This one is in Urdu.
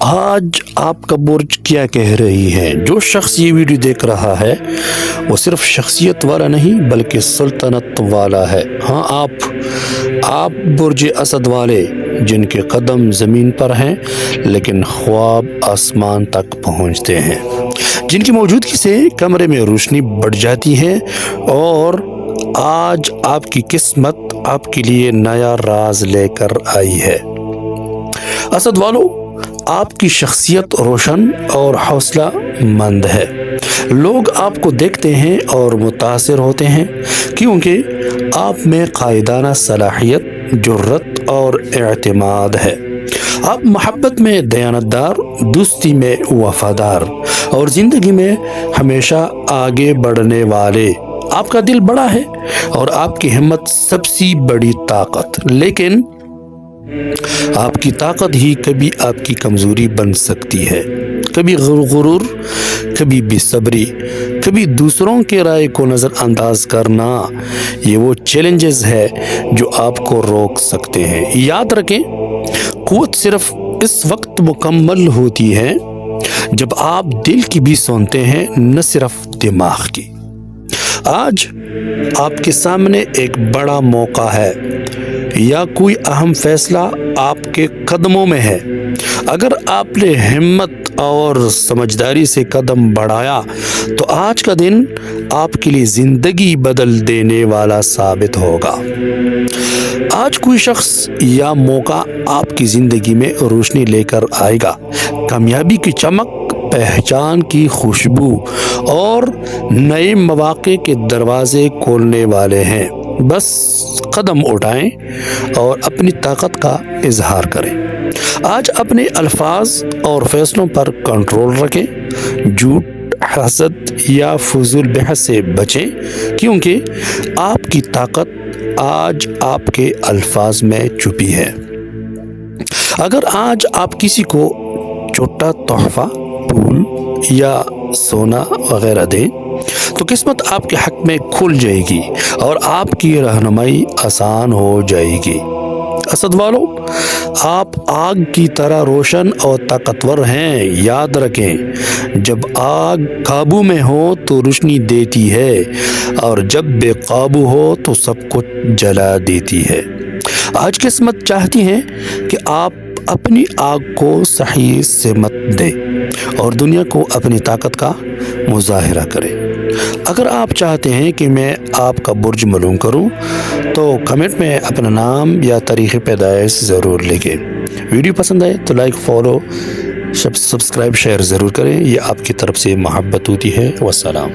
آج آپ کا برج کیا کہہ رہی ہے؟ جو شخص یہ ویڈیو دیکھ رہا ہے وہ صرف شخصیت والا نہیں بلکہ سلطنت والا ہے۔ ہاں، آپ برج اسد والے جن کے قدم زمین پر ہیں لیکن خواب آسمان تک پہنچتے ہیں، جن کی موجودگی سے کمرے میں روشنی بڑھ جاتی ہے، اور آج آپ کی قسمت آپ کے لیے نیا راز لے کر آئی ہے۔ اسد والو، آپ کی شخصیت روشن اور حوصلہ مند ہے۔ لوگ آپ کو دیکھتے ہیں اور متاثر ہوتے ہیں کیونکہ آپ میں قائدانہ صلاحیت، جرت اور اعتماد ہے۔ آپ محبت میں دیانتدار، دوستی میں وفادار اور زندگی میں ہمیشہ آگے بڑھنے والے۔ آپ کا دل بڑا ہے اور آپ کی ہمت سب سے بڑی طاقت، لیکن آپ کی طاقت ہی کبھی آپ کی کمزوری بن سکتی ہے۔ کبھی غرور، کبھی بے صبری، کبھی دوسروں کے رائے کو نظر انداز کرنا، یہ وہ چیلنجز ہے جو آپ کو روک سکتے ہیں۔ یاد رکھیں، قوت صرف اس وقت مکمل ہوتی ہے جب آپ دل کی بھی سنتے ہیں، نہ صرف دماغ کی۔ آج آپ کے سامنے ایک بڑا موقع ہے یا کوئی اہم فیصلہ آپ کے قدموں میں ہے۔ اگر آپ نے ہمت اور سمجھداری سے قدم بڑھایا تو آج کا دن آپ کے لیے زندگی بدل دینے والا ثابت ہوگا۔ آج کوئی شخص یا موقع آپ کی زندگی میں روشنی لے کر آئے گا، کامیابی کی چمک، پہچان کی خوشبو اور نئے مواقع کے دروازے کھولنے والے ہیں۔ بس قدم اٹھائیں اور اپنی طاقت کا اظہار کریں۔ آج اپنے الفاظ اور فیصلوں پر کنٹرول رکھیں، جھوٹ، حسد یا فضول بحث سے بچیں، کیونکہ آپ کی طاقت آج آپ کے الفاظ میں چھپی ہے۔ اگر آج آپ کسی کو چھوٹا تحفہ، پھول یا سونا وغیرہ دیں تو قسمت آپ کے حق میں کھل جائے گی اور آپ کی رہنمائی آسان ہو جائے گی۔ اسد والو، آپ آگ کی طرح روشن اور طاقتور ہیں۔ یاد رکھیں، جب آگ قابو میں ہو تو روشنی دیتی ہے، اور جب بے قابو ہو تو سب کچھ جلا دیتی ہے۔ آج قسمت چاہتی ہے کہ آپ اپنی آگ کو صحیح سمت دیں اور دنیا کو اپنی طاقت کا مظاہرہ کریں۔ اگر آپ چاہتے ہیں کہ میں آپ کا برج معلوم کروں تو کمنٹ میں اپنا نام یا تاریخ پیدائش ضرور لکھیں۔ ویڈیو پسند آئے تو لائک، فالو، سبسکرائب، شیئر ضرور کریں، یہ آپ کی طرف سے محبت ہوتی ہے۔ والسلام۔